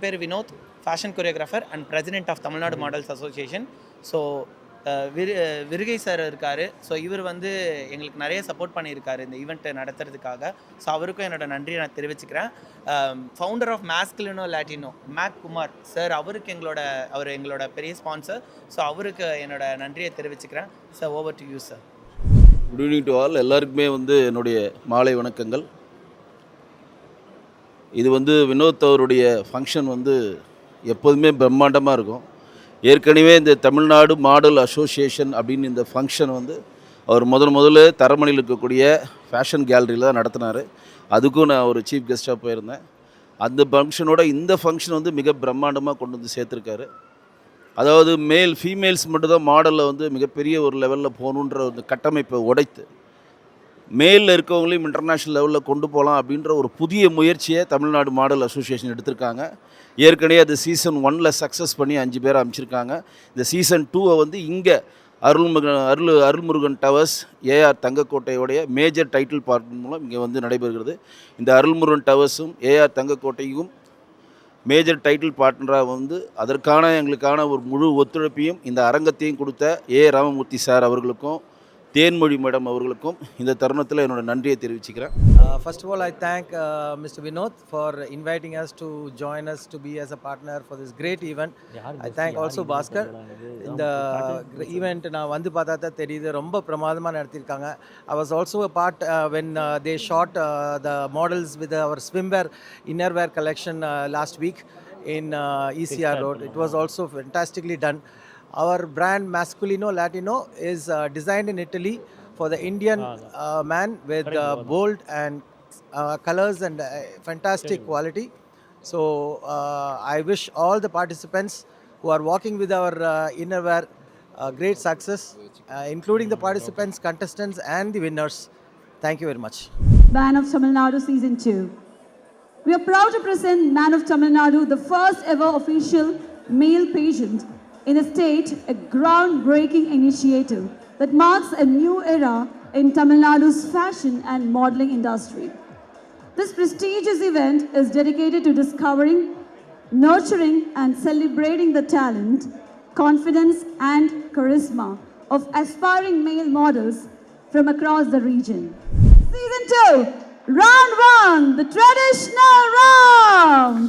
பேர் Vinod, fashion choreographer and president of Tamil Nadu models association. So விருகை sir இருக்கார். ஸோ இவர் வந்து எங்களுக்கு நிறைய சப்போர்ட் பண்ணியிருக்காரு இந்த ஈவெண்ட்டை நடத்துறதுக்காக. ஸோ அவருக்கும் என்னோட நன்றியை நான் தெரிவிச்சுக்கிறேன். ஃபவுண்டர் ஆஃப் மேஸ்குலினோ லாட்டினோ மேக் குமார் சார், அவர் எங்களோட பெரிய ஸ்பான்சர். ஸோ அவருக்கு என்னோட நன்றியை தெரிவிச்சுக்கிறேன். Sir, over to you sir. Good evening to all. எல்லாருக்குமே என்னுடைய மாலை வணக்கங்கள். இது வினோத் அவருடைய ஃபங்க்ஷன் எப்போதுமே பிரம்மாண்டமாக இருக்கும். ஏற்கனவே இந்த தமிழ்நாடு மாடல் அசோசியேஷன் அப்படின்னு இந்த ஃபங்க்ஷன் அவர் முதல்ல தரமணியில் இருக்கக்கூடிய ஃபேஷன் கேலரியில் தான் நடத்தினார். அதுக்கும் நான் ஒரு சீஃப் கெஸ்ட்டாக போயிருந்தேன். அந்த ஃபங்க்ஷனோட இந்த ஃபங்க்ஷன் மிக பிரம்மாண்டமாக கொண்டு சேர்த்துருக்காரு. அதாவது ஃபீமேல்ஸ் மட்டும்தான் மாடலில் மிகப்பெரிய ஒரு லெவலில் போகணுன்ற ஒரு கட்டமைப்பை உடைத்து மேலில் இருக்கவங்களையும் இன்டர்நேஷ்னல் லெவலில் கொண்டு போகலாம் அப்படின்ற ஒரு புதிய முயற்சியை தமிழ்நாடு மாடல் அசோசியேஷன் எடுத்திருக்காங்க. ஏற்கனவே அது சீசன் 1 சக்ஸஸ் பண்ணி 5 பேரை அமைச்சிருக்காங்க. இந்த சீசன் 2 இங்கே அருள்முருகன் டவர்ஸ் ஏஆர் தங்கக்கோட்டையோடைய மேஜர் டைட்டில் பார்ட் மூலம் இங்கே நடைபெறுகிறது. இந்த அருள்முருகன் டவர்ஸும் ஏஆர் தங்கக்கோட்டையும் மேஜர் டைட்டில் பார்ட்னராக அதற்கான எங்களுக்கான ஒரு முழு ஒத்துழைப்பையும் இந்த அரங்கத்தையும் கொடுத்த ராமமூர்த்தி சார் அவர்களுக்கும் தேன்மொழி மேடம் அவர்களுக்கும் இந்த தருணத்தில் என்னோட நன்றியை தெரிவிச்சுக்கிறேன். First of all, I thank Mr. Vinod for inviting us to join us to be as a partner for this great event. I thank also Bhaskar. இந்த ஈவெண்ட் நான் பார்த்தா தான் தெரியுது, ரொம்ப பிரமாதமாக நடத்தியிருக்காங்க. I was also a part when they shot the models with our swimwear innerwear collection last week in ECR Road. It was also fantastically done. Our brand Masculino Latino is designed in Italy for the Indian man with bold and colors and fantastic quality. So I wish all the participants who are walking with our innerwear great success, including the participants, contestants and the winners. Thank you very much. Man of Tamil Nadu Season 2. We are proud to present Man of Tamil Nadu, the first ever official male pageant in the state, a groundbreaking initiative that marks a new era in Tamil Nadu's fashion and modeling industry. This prestigious event is dedicated to discovering, nurturing and celebrating the talent, confidence and charisma of aspiring male models from across the region. Season 2, Round 1, the traditional round.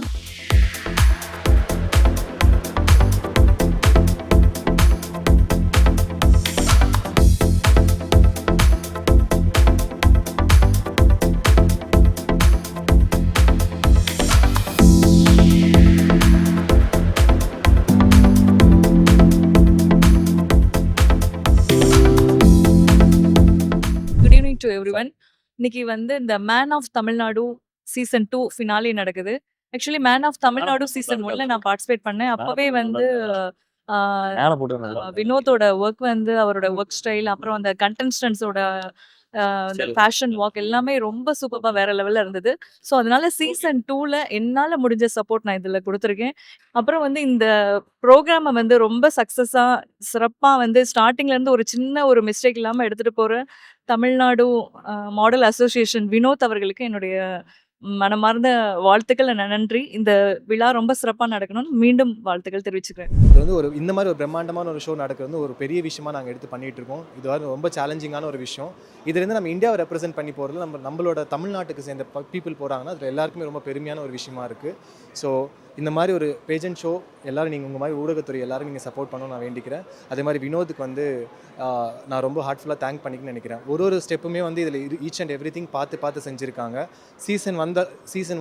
To everyone. இன்னைக்கு இந்த man of Tamil Nadu season 2 finale நடக்குது. Actually man of Tamil Nadu season 1 நான் participate பண்ணேன். அப்பவே வினோத்தோட work அவரோட work style, அப்புறம் அந்த கண்டெஸ்டன்ஸோட அந்த ஃபேஷன் வாக் எல்லாமே ரொம்ப சூப்பராக வேற லெவலில் இருந்தது. ஸோ அதனால சீசன் 2ல என்னால் முடிஞ்ச சப்போர்ட் நான் இதில் கொடுத்துருக்கேன். அப்புறம் இந்த ப்ரோக்ராமை ரொம்ப சக்ஸஸாக சிறப்பாக ஸ்டார்டிங்லேருந்து ஒரு சின்ன ஒரு மிஸ்டேக் இல்லாமல் எடுத்துகிட்டு போகிற தமிழ்நாடு மாடல் அசோசியேஷன் வினோத் அவர்களுக்கு என்னுடைய மனமார்ந்த வாழ்த்துக்கள், நன்றி. இந்த விழா ரொம்ப சிறப்பாக நடக்கணும்னு மீண்டும் வாழ்த்துக்கள் தெரிவிச்சுக்கிறேன். இது இந்த மாதிரி ஒரு பிரம்மாண்டமான ஒரு ஷோ நடக்கிறது ஒரு பெரிய விஷயமா நாங்கள் எடுத்து பண்ணிட்டு இருக்கோம். இது ரொம்ப சேலஞ்சிங்கான ஒரு விஷயம். இதுலேருந்து நம்ம இந்தியாவை ரெப்ரசென்ட் பண்ணி போகிறது நம்மளோட தமிழ்நாட்டுக்கு சேர்ந்த பீப்புள் போகிறாங்கன்னா அதில் எல்லாருக்குமே ரொம்ப பெருமையான ஒரு விஷயமா இருக்குது. ஸோ இந்த மாதிரி ஒரு பேஜெண்ட் ஷோ எல்லோரும் நீங்கள் உங்கள் மாதிரி ஊடகத்துறை எல்லோரும் நீங்கள் சப்போர்ட் பண்ணணும்னு நான் வேண்டிக்கிறேன். அதே மாதிரி வினோத்துக்கு நான் ரொம்ப ஹார்ட்ஃபுல்லாக தேங்க் பண்ணிக்கணும்னு நினைக்கிறேன். ஒரு ஸ்டெப்புமே இதில் ஈச் அண்ட் எவ்ரி திங் பார்த்து செஞ்சுருக்காங்க. சீசன்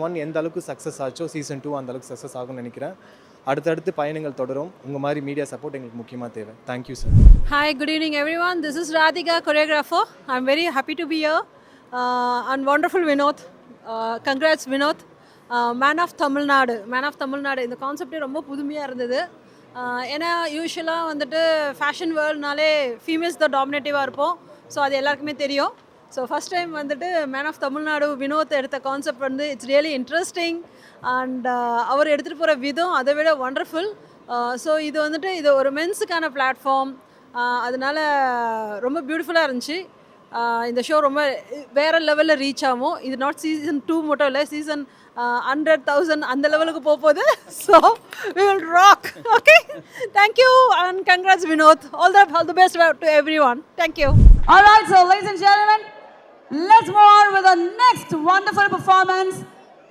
1 எந்த அளவுக்கு சக்ஸஸ் ஆச்சோ சீசன் 2 அந்த அளவுக்கு சக்ஸஸ் ஆகும்னு நினைக்கிறேன். அடுத்தடுத்து பயணங்கள் தொடரும். உங்கள் மாதிரி மீடியா சப்போர்ட் எங்களுக்கு முக்கியமாக தேவை. Thank you sir. Hi, good evening everyone. This is Radhika, choreographer. I'm very happy to be here. And wonderful Vinod. Congrats Vinod. Man of Tamil Nadu இந்த கான்செப்டே ரொம்ப புதுமையாக இருந்தது. ஏன்னா யூஸ்வலாக ஃபேஷன் வேர்ல்ட்னாலே ஃபீமேல்ஸ் தான் டாமினேட்டிவாக இருப்போம். ஸோ அது எல்லாருக்குமே தெரியும். So first time man of Tamil Nadu Vinod எடுத்த concept it's really interesting. And அவர் எடுத்துகிட்டு போகிற விதம் அதை விட ஒண்டர்ஃபுல். ஸோ இது இது ஒரு மென்ஸுக்கான பிளாட்ஃபார்ம். அதனால ரொம்ப பியூட்டிஃபுல்லாக இருந்துச்சு. இந்த ஷோ ரொம்ப வேறு லெவலில் ரீச் ஆகும். இது நாட் சீசன் 2 மட்டும் இல்லை, சீசன் 100,000 அந்த லெவலுக்கு போகுது. So we will rock. Okay, thank you and congrats Vinod. All the best to everyone. Thank you. All right, so ladies and gentlemen, let's move on with the next wonderful performance,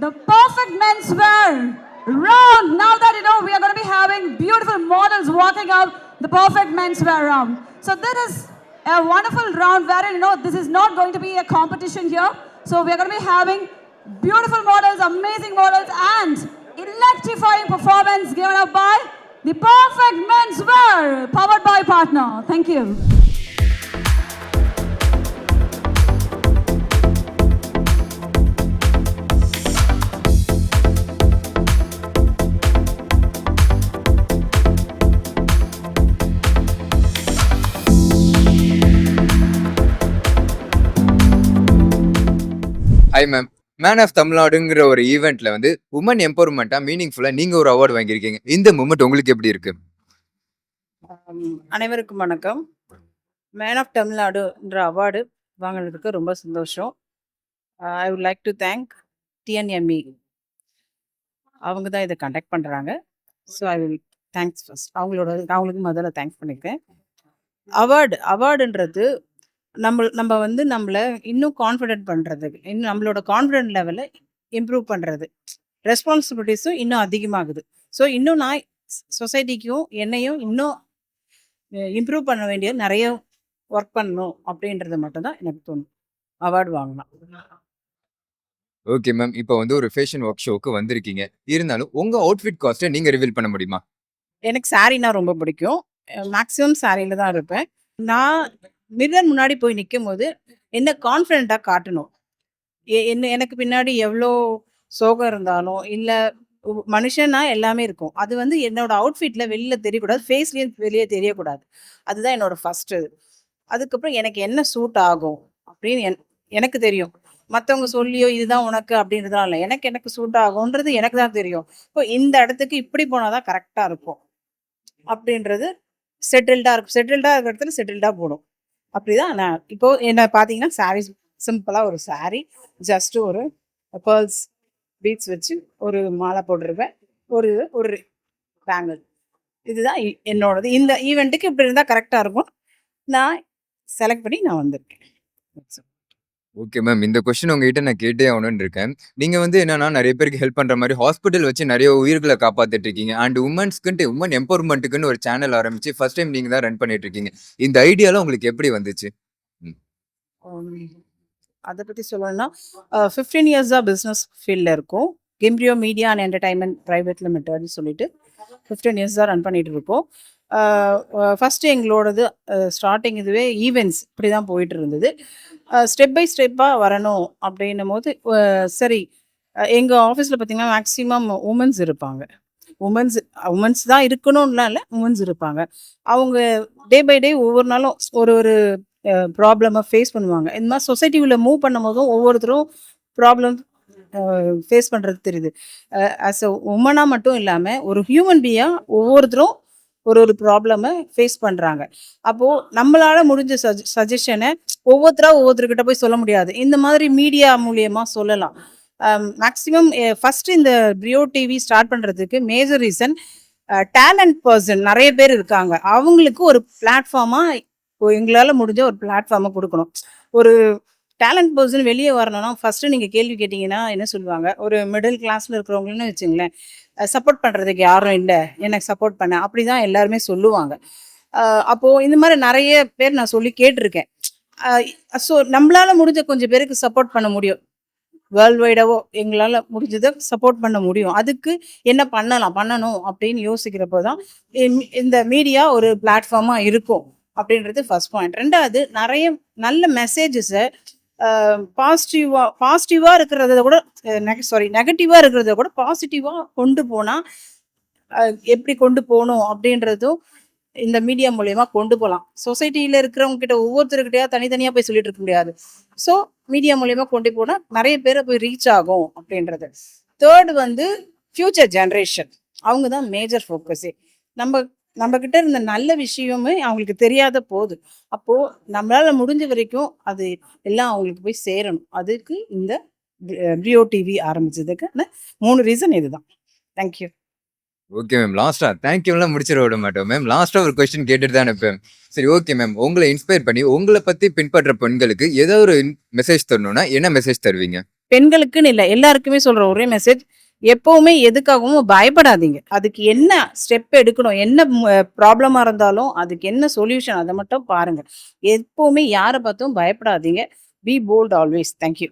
the perfect menswear round. Now that you know, we are going to be having beautiful models walking up the perfect menswear round. So this is a wonderful round where you know this is not going to be a competition here. So we are going to be having beautiful models, amazing models, and electrifying performance given up by the perfect menswear, powered by Partner. Thank you. Hi ma'am, man of தமிழ்நாடுங்கிற ஒரு ஈவெண்ட்ல வந்து woman எம்பவர்மெண்ட்டா மீனிங்ஃபுல்லா நீங்க ஒரு award வாங்கியிருக்கீங்க. இந்த moment உங்களுக்கு எப்படி இருக்கு? அனைவருக்கும் வணக்கம். மேன் ஆஃப் தமிழ்நாடுன்ற அவார்டு வாங்கினதுக்கு ரொம்ப சந்தோஷம். I would like to thank TNME. அவங்க தான் இதை கண்டக்ட் பண்ணுறாங்க. So I will thanks first அவங்களுக்கு முதல்ல தேங்க்ஸ் பண்ணியிருக்கேன். அவார்டுன்றது நம்ம வந்து நம்மளை இன்னும் கான்ஃபிடென்ட் பண்ணுறதுக்கு, இன்னும் நம்மளோட கான்ஃபிடென்ட் லெவலை இம்ப்ரூவ் பண்ணுறது, ரெஸ்பான்சிபிலிட்டிஸும் இன்னும் அதிகமாகுது. ஸோ இன்னும் நான் சொசைட்டிக்கும் என்னையும் இன்னும் இம்ப்ரூவ் பண்ண வேண்டிய நிறைய ஒர்க் பண்ணணும் அப்படின்றது மட்டும்தான் எனக்கு தோணும். அவார்டு வாங்கலாம். ஓகே மேம், இப்போ வந்து ஒரு ஃபேஷன் ஒர்க் ஷோக்கு வந்திருக்கீங்க. இருந்தாலும் உங்க அவுட்ஃபிட் காஸ்ட்டை நீங்க ரிவீல் பண்ண முடியுமா? எனக்கு சாரீனா ரொம்ப பிடிக்கும். மேக்ஸிமம் சாரியில் தான் இருப்பேன். நான் மிரர் முன்னாடி போய் நிற்கும் போது என்ன கான்ஃபிடென்ட்டாக காட்டணும். எனக்கு பின்னாடி எவ்வளோ சோகம் இருந்தாலும் இல்லை மனுஷனா எல்லாமே இருக்கும். அது வந்து என்னோட அவுட்ஃபிட்டில் வெளியில் தெரியக்கூடாது, ஃபேஸ்லேயும் வெளியே தெரியக்கூடாது. அதுதான் என்னோட ஃபஸ்ட்டு. அதுக்கப்புறம் எனக்கு என்ன சூட் ஆகும் அப்படின்னு எனக்கு தெரியும். மற்றவங்க சொல்லியோ இதுதான் உனக்கு அப்படின்றதுலாம் இல்லை. எனக்கு சூட் ஆகுன்றது எனக்கு தான் தெரியும். இப்போ இந்த இடத்துக்கு இப்படி போனால் தான் கரெக்டாக இருக்கும் அப்படின்றது செட்டில்டாக இருக்கும். செட்டில்டாக இருக்கிற இடத்துல செட்டில்டாக போடும். அப்படிதான் நான் இப்போது என்ன பார்த்தீங்கன்னா சாரீ, சிம்பிளாக ஒரு சாரீ, ஜஸ்ட்டு ஒரு பேர்ல்ஸ் பீட்ஸ் வச்சு ஒரு மாலை போட்டிருப்பேன், ஒரு ஒரு பேங்கிள். இதுதான் என்னோடது. இந்த ஈவெண்ட்டுக்கு இப்படி இருந்தால் கரெக்டாக இருக்கும். நான் செலக்ட் பண்ணி நான் வந்திருக்கேன். ஓகே மேம், இந்த கொஸ்டின் உங்ககிட்ட நான் கேட்டே ஆகணும்னு இருக்கேன். நீங்க வந்து என்னன்னா நிறைய பேருக்கு ஹெல்ப் பண்ற மாதிரி ஹாஸ்பிட்டல் வச்சு நிறைய உயிர்களை காப்பாத்திட்டு இருக்கீங்க. அண்ட் உமன்ஸ்க்குன்ட்டு உமன் எம்பவர்மெண்ட்டுக்குன்னு ஒரு சேனல் ஆரம்பிச்சு ஃபர்ஸ்ட் டைம் நீங்க தான் ரன் பண்ணிட்டு இருக்கீங்க. இந்த ஐடியாலாம் உங்களுக்கு எப்படி வந்துச்சு? அதை பற்றி சொல்லணும்னா 15 இயர்ஸாக பிஸ்னஸ் ஃபீல்டில் இருக்கும். கிம்ப்ரியோ மீடியா அண்ட் என்டர்டைன்மெண்ட் ப்ரைவேட் லிமிட்டட்னு சொல்லிட்டு 15 இயர்ஸ் தான் ரன் பண்ணிட்டு இருக்கோம். ஃபஸ்ட்டு எங்களோடது ஸ்டார்டிங் இதுவே ஈவெண்ட்ஸ் இப்படி தான் போயிட்டு இருந்தது. ஸ்டெப் பை ஸ்டெப்பாக வரணும் அப்படின்னும் போது சரி, எங்கள் ஆஃபீஸில் பார்த்திங்கன்னா மேக்ஸிமம் உமன்ஸ் இருப்பாங்க. உமன்ஸ் தான் இருக்கணும்லாம் இல்லை, உமன்ஸ் இருப்பாங்க. அவங்க டே பை டே ஒவ்வொரு நாளும் ஒரு ப்ராப்ளமை ஃபேஸ் பண்ணுவாங்க. இந்த மாதிரி சொசைட்டியில் மூவ் பண்ணும் போதும் ஒவ்வொருத்தரும் ப்ராப்ளம் ஃபேஸ் பண்ணுறது தெரியுது. ஆஸ் அ உமனாக மட்டும் இல்லாமல் ஒரு ஹியூமன் பீயாக ஒவ்வொருத்தரும் ஒரு ப்ராப்ளமை ஃபேஸ் பண்ணுறாங்க. அப்போது நம்மளால் முடிஞ்ச சஜஷனை ஒவ்வொருத்தர்கிட்ட போய் சொல்ல முடியாது. இந்த மாதிரி மீடியா மூலியமாக சொல்லலாம். மேக்ஸிமம் ஃபஸ்ட்டு இந்த பிரியோ டிவி ஸ்டார்ட் பண்ணுறதுக்கு மேஜர் ரீசன் டேலண்ட் பர்சன் நிறைய பேர் இருக்காங்க. அவங்களுக்கு ஒரு பிளாட்ஃபார்மாக எங்களால் முடிஞ்ச ஒரு பிளாட்ஃபார்மை கொடுக்கணும். ஒரு டேலண்ட் பர்சன் வெளியே வரணும்னா ஃபஸ்ட்டு நீங்கள் கேள்வி கேட்டிங்கன்னா என்ன சொல்லுவாங்க, ஒரு மிடில் கிளாஸில் இருக்கிறவங்கன்னு வச்சுங்களேன், சப்போர்ட் பண்ணுறதுக்கு யாரும் இல்லை, எனக்கு சப்போர்ட் பண்ண, அப்படி தான் எல்லாருமே சொல்லுவாங்க. அப்போது இந்த மாதிரி நிறைய பேர் நான் சொல்லி கேட்டிருக்கேன். ஸோ நம்மளால் முடிஞ்ச கொஞ்சம் பேருக்கு சப்போர்ட் பண்ண முடியும். வேர்ல்டு வைடாவோ எங்களால் முடிஞ்சதை சப்போர்ட் பண்ண முடியும். அதுக்கு என்ன பண்ணணும் அப்படின்னு யோசிக்கிறப்போ தான் இந்த மீடியா ஒரு பிளாட்ஃபார்மாக இருக்கும் அப்படின்றது ஃபர்ஸ்ட் பாயிண்ட். ரெண்டாவது, நிறைய நல்ல மெசேஜஸை பாசிட்டிவாக இருக்கிறத கூட நெகட்டிவாக இருக்கிறத கூட பாசிட்டிவாக கொண்டு போனால் எப்படி கொண்டு போகணும் அப்படின்றதும் இந்த மீடியா மூலயமா கொண்டு போகலாம். சொசைட்டியில் இருக்கிறவங்க கிட்ட ஒவ்வொருத்தருக்கிட்டையா தனித்தனியாக போய் சொல்லிட்டு இருக்க முடியாது. ஸோ மீடியா மூலயமா கொண்டு போனால் நிறைய பேரை போய் ரீச் ஆகும் அப்படின்றது. தேர்டு வந்து ஃப்யூச்சர் ஜென்ரேஷன், அவங்க தான் மேஜர் ஃபோக்கஸே. நம்ம நம்மக்கிட்ட இருந்த நல்ல விஷயமே அவங்களுக்கு தெரியாத போகுது. அப்போது நம்மளால் முடிஞ்ச வரைக்கும் அது எல்லாம் அவங்களுக்கு போய் சேரணும். அதுக்கு இந்த பிரியோ டிவி ஆரம்பிச்சதுக்கான 3 ரீசன் இதுதான். தேங்க்யூ. Okay ma'am. லாஸ்டா தேங்க்யூலாம் முடிச்சிட விட மாட்டோம் மேம். லாஸ்டா ஒரு கொஸ்டின் கேட்டுட்டு தான் இருப்பேன். சரி ஓகே மேம். உங்களை இன்ஸ்பயர் பண்ணி உங்களை பத்தி பின்பற்ற பெண்களுக்கு ஏதோ ஒரு மெசேஜ் தரணும்னா என்ன மெசேஜ் தருவீங்க? பெண்களுக்குன்னு இல்லை, எல்லாருக்குமே சொல்கிற ஒரே மெசேஜ், எப்போவுமே எதுக்காகவும் பயப்படாதீங்க. அதுக்கு என்ன ஸ்டெப் எடுக்கணும், என்ன ப்ராப்ளமாக இருந்தாலும் அதுக்கு என்ன சொல்யூஷன், அதை மட்டும் பாருங்கள். எப்போவுமே யாரை பார்த்தும் பயப்படாதீங்க. B bolt always. தேங்க்யூ.